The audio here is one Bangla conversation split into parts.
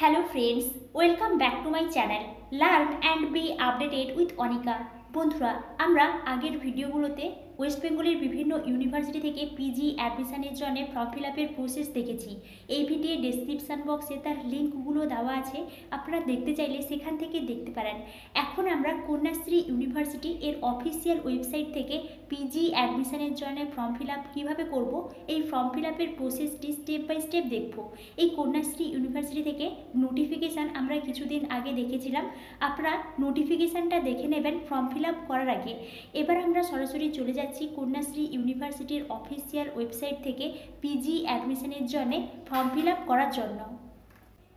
Hello friends, welcome back to my channel Learn and be updated with Onika। বন্ধুরা, আমরা আগের ভিডিওগুলোতে ওয়েস্ট বেঙ্গলের বিভিন্ন ইউনিভার্সিটি থেকে পিজি অ্যাডমিশনের জন্য ফর্ম ফিল আপের প্রসেস দেখেছি। এই ভিডিওর ডেসক্রিপশন বক্সে তার লিঙ্কগুলো দেওয়া আছে, আপনারা দেখতে চাইলে সেখান থেকে দেখতে পারেন। এখন আমরা কন্যাশ্রী ইউনিভার্সিটি এর অফিসিয়াল ওয়েবসাইট থেকে পিজি অ্যাডমিশনের জন্য ফর্ম ফিল আপ কীভাবে করবো, এই ফর্ম ফিল আপের প্রসেসটি স্টেপ বাই স্টেপ দেখব। এই কন্যাশ্রী ইউনিভার্সিটি থেকে নোটিফিকেশান আমরা কিছুদিন আগে দেখেছিলাম, আপনারা নোটিফিকেশানটা দেখে নেবেন ফর্ম ফিল আপ করার আগে। এবার আমরা সরাসরি চলে যাচ্ছি কন্যাশ্রী ইউনিভার্সিটির অফিসিয়াল ওয়েবসাইট থেকে পিজি অ্যাডমিশনের জন্য ফর্ম ফিল আপ করার জন্য।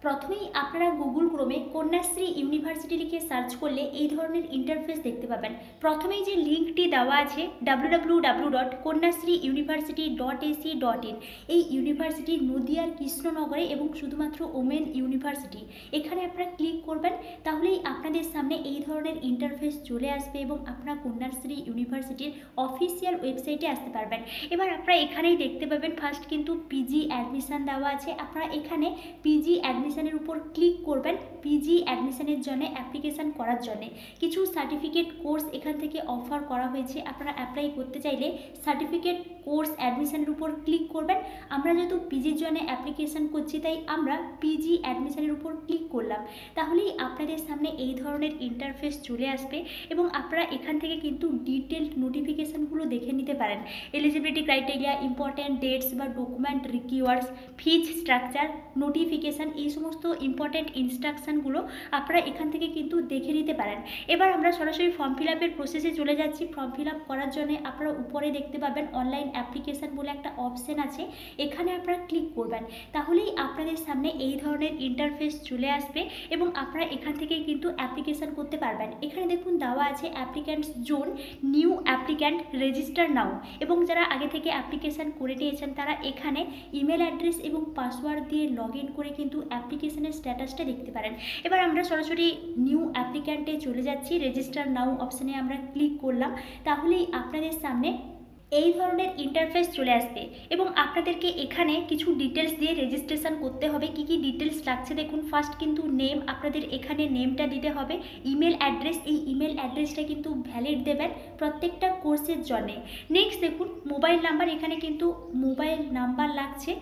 প্রথমেই আপনারা গুগল ক্রোমে কন্যাশ্রী ইউনিভার্সিটি লিখে সার্চ করলে এই ধরনের ইন্টারফেস দেখতে পাবেন। প্রথমেই যে লিঙ্কটি দেওয়া আছে www.konyasriuniversity.ac.in, এই ইউনিভার্সিটি নদিয়ার কৃষ্ণনগরে এবং শুধুমাত্র ওমেন ইউনিভার্সিটি। এখানে আপনারা ক্লিক করবেন, তাহলেই আপনাদের সামনে এই ধরনের ইন্টারফেস চলে আসবে এবং আপনারা কন্যাশ্রী ইউনিভার্সিটির অফিসিয়াল ওয়েবসাইটে আসতে পারবেন। এবার আপনারা এখানেই দেখতে পাবেন ফার্স্ট কিন্তু পিজি অ্যাডমিশন দেওয়া আছে। আপনারা এখানে পিজি অ্যাডমিশনের উপর ক্লিক করবেন পিজি অ্যাডমিশনের জন্য অ্যাপ্লিকেশান করার জন্য। কিছু সার্টিফিকেট কোর্স এখান থেকে অফার করা হয়েছে, আপনারা অ্যাপ্লাই করতে চাইলে সার্টিফিকেট কোর্স অ্যাডমিশনের উপর ক্লিক করবেন। আমরা যেহেতু পিজির জন্য অ্যাপ্লিকেশান করছি, তাই আমরা পিজি অ্যাডমিশনের উপর ক্লিক করলাম। তাহলেই আপনাদের সামনে এই ধরনের ইন্টারফেস চলে আসবে এবং আপনারা এখান থেকে কিন্তু ডিটেলড নোটিফিকেশানগুলো দেখে নিতে পারেন। এলিজিবিলিটি ক্রাইটেরিয়া, ইম্পর্ট্যান্ট ডেটস বা ডকুমেন্ট রিকোয়ার্স, ফিজ স্ট্রাকচার, নোটিফিকেশান, এই সমস্ত ইম্পর্ট্যান্ট ইনস্ট্রাকশানগুলো আপনারা এখান থেকে কিন্তু দেখে নিতে পারেন। এবার আমরা সরাসরি ফর্ম ফিল আপের প্রসেসে চলে যাচ্ছি। ফর্ম ফিল আপ করার জন্য আপনারা উপরে দেখতে পাবেন অনলাইন অ্যাপ্লিকেশান বলে একটা অপশান আছে, এখানে আপনারা ক্লিক করবেন। তাহলেই আপনাদের সামনে এই ধরনের ইন্টারফেস চলে আসবে এবং আপনারা এখান থেকে কিন্তু অ্যাপ্লিকেশান করতে পারবেন। এখানে দেখুন দেওয়া আছে applicants zone, new applicant, register নাও, এবং যারা আগে থেকে অ্যাপ্লিকেশান করে নিয়েছেন তারা এখানে ইমেল অ্যাড্রেস এবং পাসওয়ার্ড দিয়ে লগ ইন করে কিন্তু অ্যাপ্লিকেশানের স্ট্যাটাসটা দেখতে পারেন। এবার আমরা সরাসরি নিউ অ্যাপ্লিক্যান্টে চলে যাচ্ছি, রেজিস্টার নাও অপশানে আমরা ক্লিক করলাম। তাহলেই আপনাদের সামনে এই ধরনের ইন্টারফেস চলে আসবে এবং আপনাদেরকে এখানে কিছু ডিটেলস দিয়ে রেজিস্ট্রেশন করতে হবে। কি কি ডিটেলস লাগছে দেখুন। ফার্স্ট কিন্তু নেম, আপনাদের এখানে নেমটা দিতে হবে। ইমেল অ্যাড্রেস, এই ইমেল অ্যাড্রেসটা কিন্তু ভ্যালিড দেবেন প্রত্যেকটা কোর্সের জন্যে। নেক্সট দেখুন মোবাইল নাম্বার, এখানে কিন্তু মোবাইল নাম্বার লাগছে।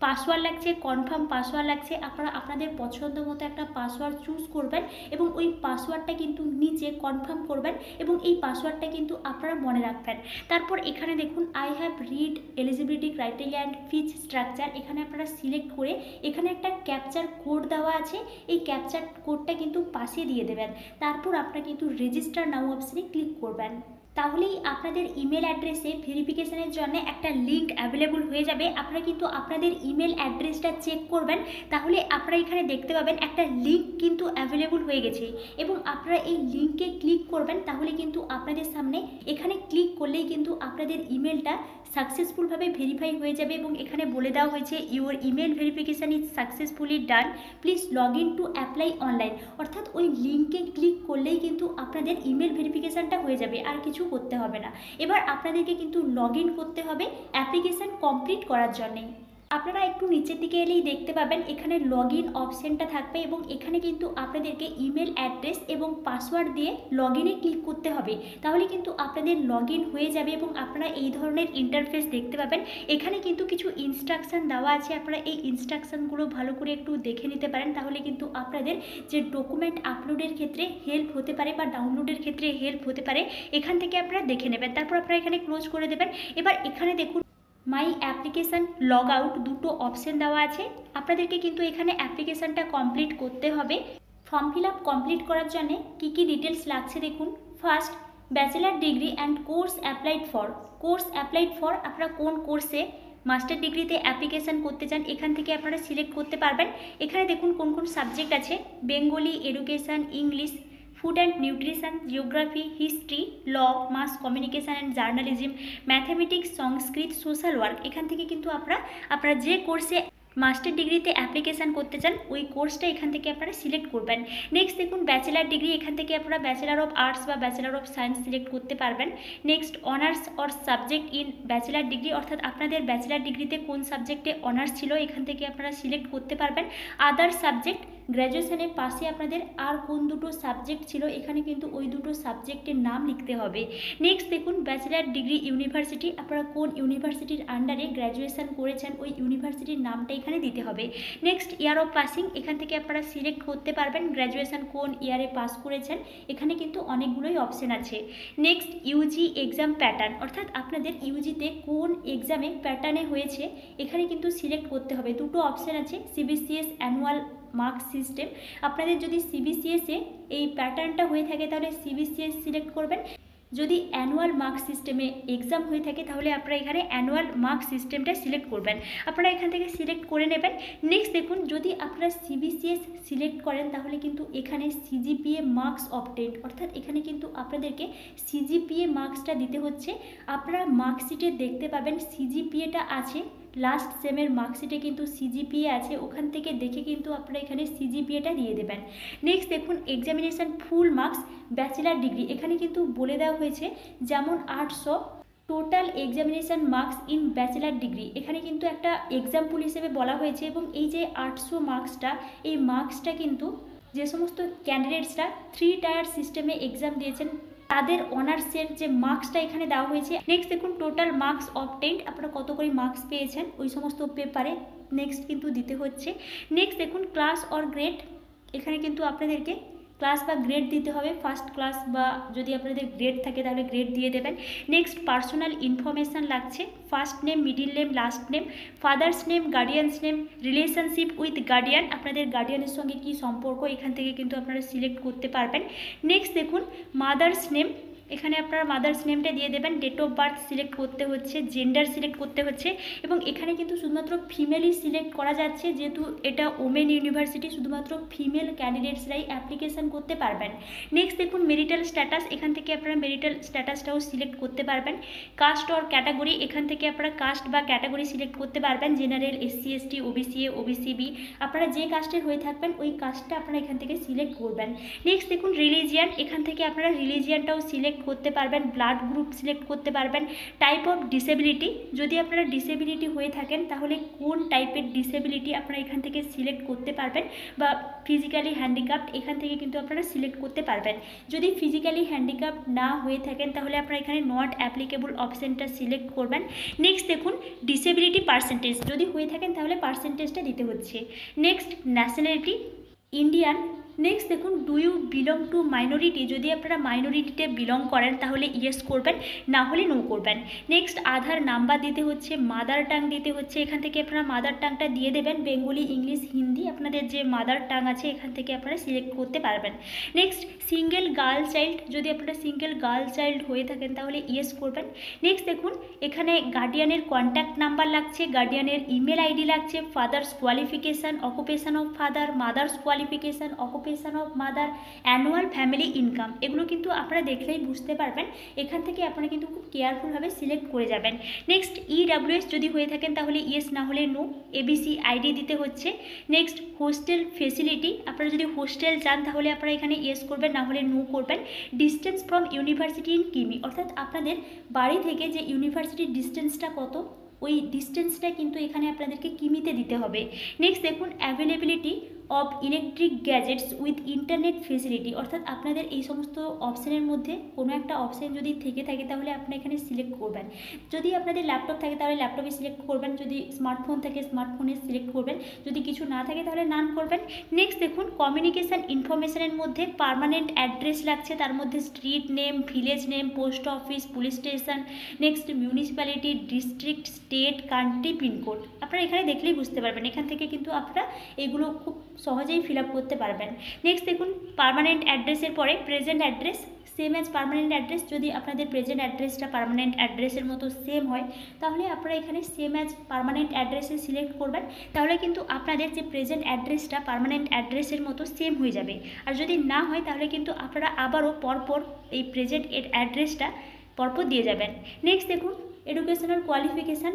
পাসওয়ার্ড লাগছে, কনফার্ম পাসওয়ার্ড লাগছে। আপনারা আপনাদের পছন্দ মতো একটা পাসওয়ার্ড চুজ করবেন এবং ওই পাসওয়ার্ডটা কিন্তু নিচে কনফার্ম করবেন এবং এই পাসওয়ার্ডটা কিন্তু আপনারা মনে রাখবেন। তারপর এখানে দেখুন I have read eligibility criteria and fees structure, এখানে আপনারা সিলেক্ট করে এখানে একটা ক্যাপচার কোড দেওয়া আছে, এই ক্যাপচার কোডটা কিন্তু পাশে দিয়ে দেবেন। তারপর আপনারা কিন্তু রেজিস্টার নাও অপশানে ক্লিক করবেন। তাহলেই আপনাদের ইমেল অ্যাড্রেসে ভেরিফিকেশানের জন্য একটা লিঙ্ক অ্যাভেলেবল হয়ে যাবে। আপনারা কিন্তু আপনাদের ইমেল অ্যাড্রেসটা চেক করবেন, তাহলে আপনারা এখানে দেখতে পাবেন একটা লিঙ্ক কিন্তু অ্যাভেলেবল হয়ে গেছে এবং আপনারা এই লিঙ্কে ক্লিক করবেন। তাহলে কিন্তু আপনাদের সামনে এখানে ক্লিক করলেই কিন্তু আপনাদের ইমেলটা সাকসেসফুলভাবে ভেরিফাই হয়ে যাবে এবং এখানে বলে দেওয়া হয়েছে your email verification is successfully done, please log in to apply online. অর্থাৎ ওই লিঙ্কে ক্লিক করলেই কিন্তু আপনাদের ইমেল ভেরিফিকেশানটা হয়ে যাবে, আর কিছু করতে হবে না। এবার আপনাদেরকে কিন্তু লগ ইন করতে হবে অ্যাপ্লিকেশান কমপ্লিট করার জন্যে। আপনারা একটু নিচের দিকে এলেই দেখতে পাবেন এখানে লগ ইন অপশানটা থাকবে এবং এখানে কিন্তু আপনাদেরকে ইমেল অ্যাড্রেস এবং পাসওয়ার্ড দিয়ে লগ ইনে ক্লিক করতে হবে। তাহলে কিন্তু আপনাদের লগ ইন হয়ে যাবে এবং আপনারা এই ধরনের ইন্টারফেস দেখতে পাবেন। এখানে কিন্তু কিছু ইনস্ট্রাকশান দেওয়া আছে, আপনারা এই ইনস্ট্রাকশানগুলো ভালো করে একটু দেখে নিতে পারেন। তাহলে কিন্তু আপনাদের যে ডকুমেন্ট আপলোডের ক্ষেত্রে হেল্প হতে পারে বা ডাউনলোডের ক্ষেত্রে হেল্প হতে পারে, এখান থেকে আপনারা দেখে নেবেন। তারপর আপনারা এখানে ক্লোজ করে দেবেন। এবার এখানে দেখুন মাই অ্যাপ্লিকেশান লগ আউট, দুটো অপশান দেওয়া আছে। আপনাদেরকে কিন্তু এখানে অ্যাপ্লিকেশানটা কমপ্লিট করতে হবে। ফর্ম ফিল আপ কমপ্লিট করার জন্য কী কী ডিটেলস লাগছে দেখুন। First bachelor degree and course applied for, course applied for, আপনারা কোন কোর্সে মাস্টার ডিগ্রিতে অ্যাপ্লিকেশান করতে চান এখান থেকে আপনারা সিলেক্ট করতে পারবেন। এখানে দেখুন কোন কোন সাবজেক্ট আছে, Bengali, education, English, food and nutrition, geography, history, law, mass communication and journalism, mathematics, Sanskrit, social work. এখান থেকে কিন্তু আপনারা যে কোর্সে মাস্টার ডিগ্রিতে অ্যাপ্লিকেশান করতে চান ওই কোর্সটা এখান থেকে আপনারা সিলেক্ট করবেন। নেক্সট দেখুন ব্যাচেলার ডিগ্রি, এখান থেকে আপনারা ব্যাচেলার অফ আর্টস বা ব্যাচেলার অফ সায়েন্স সিলেক্ট করতে পারবেন। Next honours or subject in bachelor degree, অর্থাৎ আপনাদের ব্যাচেলার ডিগ্রিতে কোন সাবজেক্টে অনার্স ছিল এখান থেকে আপনারা সিলেক্ট করতে পারবেন। আদার সাবজেক্ট গ্র্যাজুয়েশনের পাশে আপনাদের আর কোন দুটো সাবজেক্ট ছিল এখানে কিন্তু ওই দুটো সাবজেক্টের নাম লিখতে হবে। নেক্সট দেখুন ব্যাচেলার ডিগ্রি ইউনিভার্সিটি, আপনারা কোন ইউনিভার্সিটির আন্ডারে গ্র্যাজুয়েশন করেছেন ওই ইউনিভার্সিটির নামটা এখানে দিতে হবে। নেক্সট ইয়ার অফ পাসিং, এখান থেকে আপনারা সিলেক্ট করতে পারবেন গ্র্যাজুয়েশন কোন ইয়ারে পাস করেছেন, এখানে কিন্তু অনেকগুলোই অপশন আছে। নেক্সট ইউজি এক্সাম প্যাটার্ন, অর্থাৎ আপনাদের ইউজিতে কোন এক্সামে প্যাটার্নে হয়েছে এখানে কিন্তু সিলেক্ট করতে হবে। দুটো অপশন আছে, সিবিসিএস অ্যানুয়াল মার্কস সিস্টেম, আপনাদের যদি সিবিসিএসে এই প্যাটার্নটা হয়ে থাকে তাহলে সিবিসিএস সিলেক্ট করবেন, যদি অ্যানুয়াল মার্কস সিস্টেমে এক্সাম হয়ে থাকে তাহলে আপনারা এখানে অ্যানুয়াল মার্কস সিস্টেমটা সিলেক্ট করবেন, আপনারা এখান থেকে সিলেক্ট করে নেবেন। নেক্সট দেখুন যদি আপনারা সিবিসিএস সিলেক্ট করেন তাহলে কিন্তু এখানে সিজিপিএ মার্কস অবটেন্ড, অর্থাৎ এখানে কিন্তু আপনাদেরকে সিজিপিএ মার্কসটা দিতে হচ্ছে। আপনারা মার্কশিটে দেখতে পাবেন সিজিপিএটা আছে, লাস্ট সেমের মার্কশিটে কিন্তু সিজিপিএ আছে, ওখান থেকে দেখে কিন্তু আপনারা এখানে সিজিপিএটা দিয়ে দেবেন। নেক্সট দেখুন examination full marks bachelor degree, এখানে কিন্তু বলে দেওয়া হয়েছে যেমন 800 total examination marks in bachelor degree, এখানে কিন্তু একটা এক্সাম্পল হিসেবে বলা হয়েছে। এবং এই যে 800 মার্কসটা, এই মার্কসটা কিন্তু যে সমস্ত ক্যান্ডিডেটসরা 3 টায়ার সিস্টেমে এক্সাম দিয়েছেন তাদের অনার্সের যে মার্কসটা এখানে দেওয়া হয়েছে। নেক্সট দেখুন টোটাল মার্কস অবটেন্ড, আপনারা কত করে মার্কস পেয়েছেন ওই সমস্ত পেপারে নেক্সট কিন্তু দিতে হচ্ছে। নেক্সট দেখুন ক্লাস অর গ্রেড, এখানে কিন্তু আপনাদেরকে ক্লাস বা গ্রেড দিতে হবে, ফার্স্ট ক্লাস বা যদি আপনাদের গ্রেড থাকে তাহলে গ্রেড দিয়ে দেবেন। নেক্সট পার্সোনাল ইনফরমেশান লাগছে, first name, middle name, last name, father's name, guardians name, relationship with guardian, আপনাদের গার্ডিয়ানের সঙ্গে কি সম্পর্ক এখান থেকে কিন্তু আপনারা সিলেক্ট করতে পারবেন। নেক্সট দেখুন মাদার্স নেম, এখানে আপনারা মাদার্স নেমটা দিয়ে দেবেন। ডেট অফ বার্থ সিলেক্ট করতে হচ্ছে, জেন্ডার সিলেক্ট করতে হচ্ছে, এবং এখানে কিন্তু শুধুমাত্র ফিমেলই সিলেক্ট করা যাচ্ছে, যেহেতু এটা ওমেন ইউনিভার্সিটি শুধুমাত্র ফিমেল ক্যান্ডিডেটসরাই অ্যাপ্লিকেশান করতে পারবেন। নেক্সট দেখুন মেরিটাল স্ট্যাটাস, এখান থেকে আপনারা মেরিটাল স্ট্যাটাসটাও সিলেক্ট করতে পারবেন। কাস্ট অর ক্যাটাগরি, এখান থেকে আপনারা কাস্ট বা ক্যাটাগরি সিলেক্ট করতে পারবেন, general, SC ST, OBC A, OBC B, আপনারা যে কাস্টের হয়ে থাকবেন ওই কাস্টটা আপনারা এখান থেকে সিলেক্ট করবেন। নেক্সট দেখুন রিলিজিয়ান, এখান থেকে আপনারা রিলিজিয়ানটাও সিলেক্ট করতে পারবেন, ব্লাড গ্রুপ সিলেক্ট করতে পারবেন। টাইপ অফ ডিসেবিলিটি, যদি আপনারা ডিসেবিলিটি হয়ে থাকেন তাহলে কোন টাইপের ডিসেবিলিটি আপনারা এখান থেকে সিলেক্ট করতে পারবেন, বা ফিজিক্যালি হ্যান্ডিক্যাপ্ট এখান থেকে কিন্তু আপনারা সিলেক্ট করতে পারবেন। যদি ফিজিক্যালি হ্যান্ডিক্যাপ্ট না হয়ে থাকেন তাহলে আপনারা এখানে নট অ্যাপ্লিকেবল অপশানটা সিলেক্ট করবেন। নেক্সট দেখুন ডিসেবিলিটি পার্সেন্টেজ, যদি হয়ে থাকেন তাহলে পার্সেন্টেজটা দিতে হচ্ছে। Next nationality Indian. নেক্সট দেখুন do you belong to minority, যদি আপনারা মাইনরিটিতে বিলং করেন তাহলে ইয়েস করবেন, না হলে নো করবেন। নেক্সট আধার নাম্বার দিতে হচ্ছে, মাদার টাং দিতে হচ্ছে, এখান থেকে আপনারা মাদার টাংটা দিয়ে দেবেন, বেঙ্গলি, ইংলিশ, হিন্দি, আপনাদের যে মাদার টাং আছে এখান থেকে আপনারা সিলেক্ট করতে পারবেন। নেক্সট সিঙ্গেল গার্ল চাইল্ড, যদি আপনারা সিঙ্গেল গার্ল চাইল্ড হয়ে থাকেন তাহলে ইয়েস করবেন। নেক্সট দেখুন এখানে গার্ডিয়ানের কন্ট্যাক্ট নাম্বার লাগছে, গার্ডিয়ানের ইমেল আইডি লাগছে, father's qualification, occupation of father, mother's qualification, occupation of mother, annual family income, এগুলো কিন্তু আপনারা দেখলেই বুঝতে পারবেন। এখান থেকে আপনারা কিন্তু খুব কেয়ারফুলভাবে সিলেক্ট করে যাবেন। নেক্সট ইডাব্লিউএস যদি হয়ে থাকেন তাহলে ইয়েস, না হলে নো। এবিসি আইডি দিতে হচ্ছে। নেক্সট হোস্টেল ফেসিলিটি, আপনারা যদি হোস্টেল চান তাহলে আপনারা এখানে ইয়েস করবেন, না হলে নো করবেন। ডিস্টেন্স ফ্রম ইউনিভার্সিটি ইন কিমি, অর্থাৎ আপনাদের বাড়ি থেকে যে ইউনিভার্সিটির ডিস্টেন্সটা কত ওই ডিস্টেন্সটা কিন্তু এখানে আপনাদেরকে কিমিতে দিতে হবে। নেক্সট দেখুন availability of electric gadgets with internet facility, অর্থাৎ আপনাদের এই সমস্ত অপশানের মধ্যে কোনো একটা অপশান যদি থেকে থাকে তাহলে আপনি এখানে সিলেক্ট করবেন। যদি আপনাদের ল্যাপটপ থাকে তাহলে ল্যাপটপে সিলেক্ট করবেন, যদি স্মার্টফোন থাকে স্মার্টফোনে সিলেক্ট করবেন, যদি কিছু না থাকে তাহলে নান করবেন। নেক্সট দেখুন কমিউনিকেশান ইনফরমেশানের মধ্যে পার্মানেন্ট অ্যাড্রেস লাগছে, তার মধ্যে street name, village name, post office, police station, next municipality, district, state, country, pincode, আপনারা এখানে দেখলেই বুঝতে পারবেন। এখান থেকে কিন্তু আপনারা এগুলো খুব সহজেই ফিল আপ করতে পারবেন। নেক্সট দেখুন পার্মানেন্ট অ্যাড্রেসের পরে present address, same as permanent address, যদি আপনাদের প্রেজেন্ট অ্যাড্রেসটা পার্মানেন্ট অ্যাড্রেসের মতো সেম হয় তাহলে আপনারা এখানে সেম অ্যাজ পার্মানেন্ট অ্যাড্রেসে সিলেক্ট করবেন, তাহলে কিন্তু আপনাদের যে প্রেজেন্ট অ্যাড্রেসটা পার্মানেন্ট অ্যাড্রেসের মতো সেম হয়ে যাবে। আর যদি না হয় তাহলে কিন্তু আপনারা আবারও পরপর এই প্রেজেন্ট অ্যাড্রেসটা পরপর দিয়ে যাবেন। নেক্সট দেখুন এডুকেশনাল কোয়ালিফিকেশান,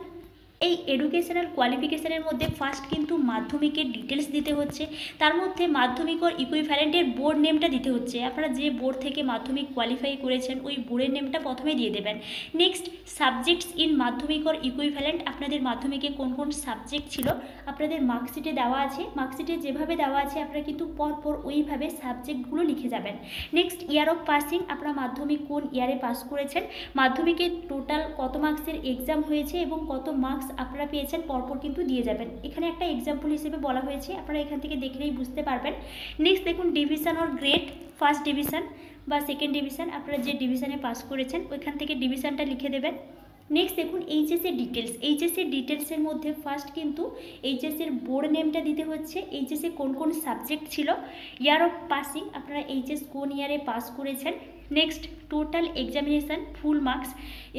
এই এডুকেশনাল কোয়ালিফিকেশানের মধ্যে ফার্স্ট কিন্তু মাধ্যমিকের ডিটেলস দিতে হচ্ছে, তার মধ্যে মাধ্যমিক ও ইকুইভ্যালেন্টের বোর্ড নেমটা দিতে হচ্ছে। আপনারা যে বোর্ড থেকে মাধ্যমিক কোয়ালিফাই করেছেন ওই বোর্ডের নেমটা প্রথমে দিয়ে দেবেন। নেক্সট সাবজেক্টস ইন মাধ্যমিক ওর ইকুইভ্যালেন্ট, আপনাদের মাধ্যমিকে কোন কোন সাবজেক্ট ছিল আপনাদের মার্কশিটে দেওয়া আছে, মার্কশিটে যেভাবে দেওয়া আছে আপনারা কিন্তু পরপর ওইভাবে সাবজেক্টগুলো লিখে যাবেন। নেক্সট ইয়ার অফ পাসিং, আপনারা মাধ্যমিক কোন ইয়ারে পাস করেছেন, মাধ্যমিকে টোটাল কত মার্কসের এক্সাম হয়েছে এবং কত মার্কস আপনারা পেয়েছেন পরপর কিন্তু দিয়ে যাবেন। এখানে একটা এক্সাম্পল হিসেবে বলা হয়েছে, আপনারা এখান থেকে দেখলেই বুঝতে পারবেন। নেক্সট দেখুন division or grade, first division বা সেকেন্ড ডিভিশন, আপনারা যে ডিভিশনে পাস করেছেন ওইখান থেকে ডিভিশনটা লিখে দেবেন। নেক্সট দেখুন এইচএসের ডিটেলস, এইচএসের ডিটেলসের মধ্যে ফার্স্ট কিন্তু এইচএসের বোর্ড নেমটা দিতে হচ্ছে, এইচএসে কোন কোন সাবজেক্ট ছিল, ইয়ার অফ পাসিং, আপনারা এইচএস কোন ইয়ারে পাস করেছেন। Next total examination full marks,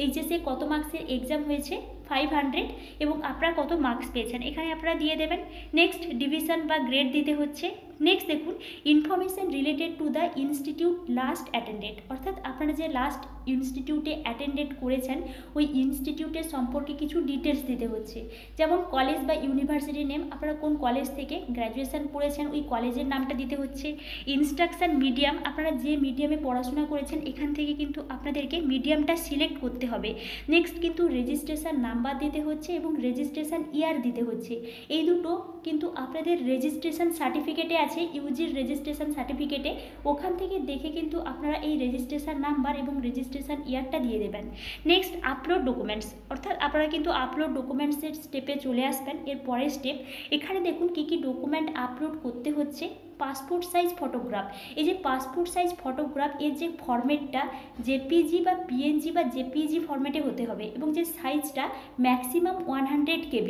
এইচএসে কত মার্কসের এক্সাম হয়েছে 500 এবং আপনারা কত মার্কস পেয়েছেন এখানে আপনারা দিয়ে দেবেন। নেক্সট ডিভিশন বা গ্রেড দিতে হচ্ছে। নেক্সট দেখুন information related to the institute last attended, অর্থাৎ আপনারা যে লাস্ট ইনস্টিটিউটে অ্যাটেন্ডেড করেছেন ওই ইনস্টিটিউটের সম্পর্কে কিছু ডিটেলস দিতে হচ্ছে, যেমন কলেজ বা ইউনিভার্সিটির নেম, আপনারা কোন কলেজ থেকে গ্র্যাজুয়েশন করেছেন ওই কলেজের নামটা দিতে হচ্ছে। ইনস্ট্রাকশান মিডিয়াম, আপনারা যে মিডিয়ামে পড়াশোনা করেছেন এখান থেকে কিন্তু আপনাদেরকে মিডিয়ামটা সিলেক্ট করতে হবে। নেক্সট কিন্তু রেজিস্ট্রেশন নাম্বার দিতে হচ্ছে এবং রেজিস্ট্রেশন ইয়ার দিতে হচ্ছে। এই দুটো কিন্তু আপনাদের রেজিস্ট্রেশন সার্টিফিকেটে আছে, ইউজির রেজিস্ট্রেশন সার্টিফিকেটে, ওখান থেকে দেখে কিন্তু আপনারা এই রেজিস্ট্রেশন নাম্বার এবং রেজিস্ট্রেশন ইয়ারটা দিয়ে দেবেন। নেক্সট আপলোড ডকুমেন্টস, অর্থাৎ আপনারা কিন্তু আপলোড ডকুমেন্টসের স্টেপে চলে আসবেন। এর পরের স্টেপ এখানে দেখুন কী কী ডকুমেন্ট আপলোড করতে হচ্ছে। পাসপোর্ট সাইজ ফটোগ্রাফ, এই যে পাসপোর্ট সাইজ ফটোগ্রাফ এর যে ফরম্যাটটা জেপিজি বা পিএনজি বা জেপিজি ফরম্যাটে হতে হবে এবং যে সাইজটা ম্যাক্সিমাম 100 KB।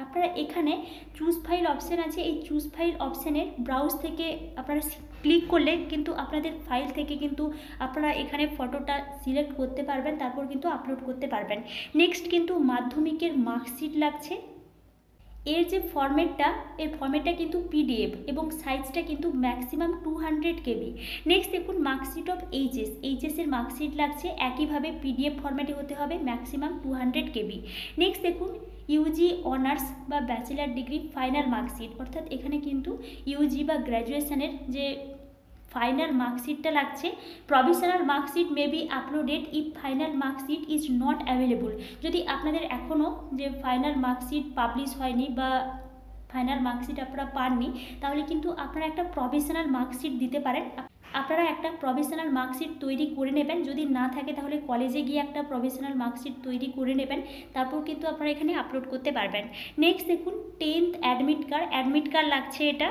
আপনারা এখানে চুজ ফাইল অপশান আছে, এই চুজ ফাইল অপশানের ব্রাউজ থেকে আপনারা ক্লিক করলে কিন্তু আপনাদের ফাইল থেকে কিন্তু আপনারা এখানে ফটোটা সিলেক্ট করতে পারবেন, তারপর কিন্তু আপলোড করতে পারবেন। নেক্সট কিন্তু মাধ্যমিকের মার্কশিট লাগছে, এর যে ফরম্যাটটা এর ফরম্যাটটা কিন্তু পিডিএফ এবং সাইজটা কিন্তু ম্যাক্সিমাম 200 KB। নেক্সট দেখুন মার্কশিট অফ এইচএসের মার্কশিট লাগছে, একইভাবে পিডিএফ ফরম্যাটে হতে হবে, ম্যাক্সিমাম 200 KB। নেক্সট দেখুন ইউজি অনার্স বা ব্যাচেলার ডিগ্রি ফাইনাল মার্কশিট, অর্থাৎ এখানে কিন্তু ইউজি বা গ্র্যাজুয়েশনের যে ফাইনাল মার্কশিটটা লাগছে। Provisional marksheet may be uploaded if final marksheet is not available, যদি আপনাদের এখনও যে ফাইনাল মার্কশিট পাবলিশ হয়নি বা ফাইনাল মার্কশিট আপনারা পাননি তাহলে কিন্তু আপনারা একটা প্রভিশনাল মার্কশিট দিতে পারেন। আপনারা একটা প্রভিশনাল মার্কশিট তৈরি করে নেবেন, যদি না থাকে তাহলে কলেজে গিয়ে একটা প্রভিশনাল মার্কশিট তৈরি করে নেবেন, তারপর কিন্তু আপনারা এখানে আপলোড করতে পারবেন। নেক্সট দেখুন 10th অ্যাডমিট কার্ড লাগছে এটা।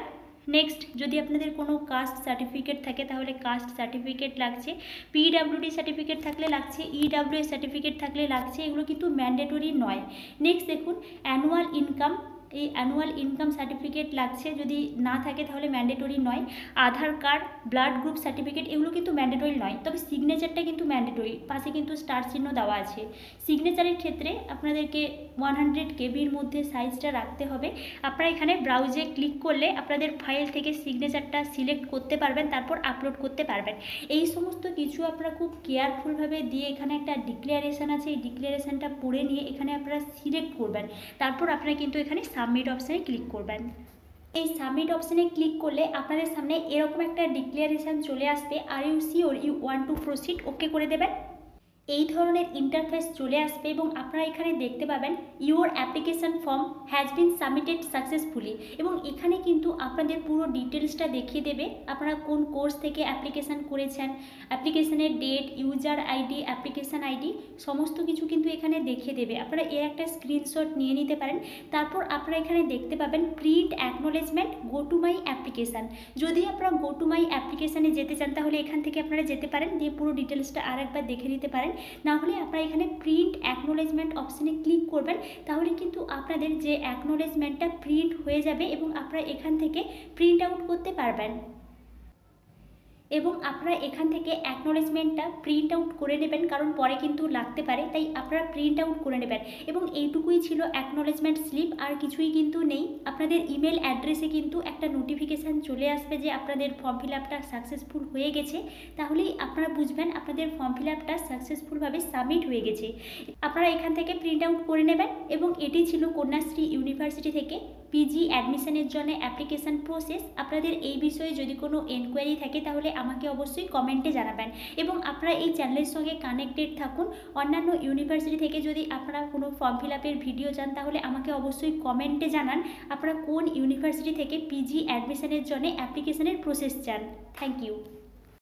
নেক্সট যদি আপনাদের কোনো কাস্ট সার্টিফিকেট থাকে তাহলে কাস্ট সার্টিফিকেট লাগছে, পিডাব্লিউডি সার্টিফিকেট থাকলে লাগছে, ইডাব্লিউএস সার্টিফিকেট থাকলে লাগছে, এগুলো কিন্তু ম্যান্ডেটরি নয়। নেক্সট দেখুন অ্যানুয়াল ইনকাম, এই অ্যানুয়াল ইনকাম সার্টিফিকেট লাগছে, যদি না থাকে তাহলে ম্যান্ডেটরি নয়। আধার কার্ড, ব্লাড গ্রুপ সার্টিফিকেট এগুলো কিন্তু ম্যান্ডেটরি নয়, তবে সিগনেচারটা কিন্তু ম্যান্ডেটরি, পাশে কিন্তু স্টার চিহ্ন দেওয়া আছে। সিগনেচারের ক্ষেত্রে আপনাদেরকে 100 KBর মধ্যে সাইজটা রাখতে হবে। আপনারা এখানে ব্রাউজে ক্লিক করলে আপনাদের ফাইল থেকে সিগনেচারটা সিলেক্ট করতে পারবেন, তারপর আপলোড করতে পারবেন। এই সমস্ত কিছু আপনারা খুব কেয়ারফুলভাবে দিয়ে এখানে একটা ডিক্লারেশান আছে, এই ডিক্লারেশানটা পড়ে নিয়ে এখানে আপনারা সিলেক্ট করবেন, তারপর আপনারা কিন্তু এখানে সাবমিট অপশানে ক্লিক করবেন। এই সাবমিট অপশানে ক্লিক করলে আপনাদের সামনে এরকম একটা ডিক্লারেশান চলে আসবে, are you sure you want to proceed, ওকে করে দেবেন। এই ধরনের ইন্টারফেস চলে আসবে এবং আপনারা এখানে দেখতে পাবেন your application form has been submitted successfully, এবং এখানে কিন্তু আপনাদের পুরো ডিটেলসটা দেখিয়ে দেবে আপনারা কোন কোর্স থেকে অ্যাপ্লিকেশান করেছেন, অ্যাপ্লিকেশানের date, user ID, application ID সমস্ত কিছু কিন্তু এখানে দেখিয়ে দেবে। আপনারা এর একটা স্ক্রিনশট নিয়ে নিতে পারেন। তারপর আপনারা এখানে দেখতে পাবেন print acknowledgement, go to my application. যদি আপনারা গো টু মাই অ্যাপ্লিকেশানে যেতে চান তাহলে এখান থেকে আপনারা যেতে পারেন, দিয়ে পুরো ডিটেলসটা আরেকবার দেখে নিতে পারেন। না হলে আপনারা এখানে প্রিন্ট অ্যাকনোলেজমেন্ট অপশানে ক্লিক করবেন, তাহলে কিন্তু আপনাদের যে অ্যাকনোলেজমেন্টটা প্রিন্ট হয়ে যাবে এবং আপনারা এখান থেকে প্রিন্ট আউট করতে পারবেন। এবং আপনারা এখান থেকে অ্যাকনোলেজমেন্টটা প্রিন্ট আউট করে নেবেন, কারণ পরে কিন্তু লাগতে পারে, তাই আপনারা প্রিন্ট আউট করে নেবেন। এবং এইটুকুই ছিল অ্যাকনোলেজমেন্ট স্লিপ, আর কিছুই কিন্তু নেই। আপনাদের ইমেল অ্যাড্রেসে কিন্তু একটা নোটিফিকেশান চলে আসবে যে আপনাদের ফর্ম ফিল আপটা সাকসেসফুল হয়ে গেছে, তাহলেই আপনারা বুঝবেন আপনাদের ফর্ম ফিল আপটা সাকসেসফুলভাবে সাবমিট হয়ে গেছে। আপনারা এখান থেকে প্রিন্ট আউট করে নেবেন। এবং এটি ছিল কন্যাশ্রী ইউনিভার্সিটি থেকে পিজি অ্যাডমিশনের জন্য অ্যাপ্লিকেশান প্রসেস। আপনাদের এই বিষয়ে যদি কোনো এনকোয়ারি থাকে তাহলে আমাকে অবশ্যই কমেন্টে জানাবেন। এবং আপনারা এই চ্যানেলের সঙ্গে কানেক্টেড থাকুন। অন্যান্য ইউনিভার্সিটি থেকে যদি আপনারা কোনো ফর্ম ফিল আপের ভিডিও চান তাহলে আমাকে অবশ্যই কমেন্টে জানান আপনারা কোন ইউনিভার্সিটি থেকে পিজি অ্যাডমিশনের জন্য অ্যাপ্লিকেশানের প্রসেস চান। Thank you.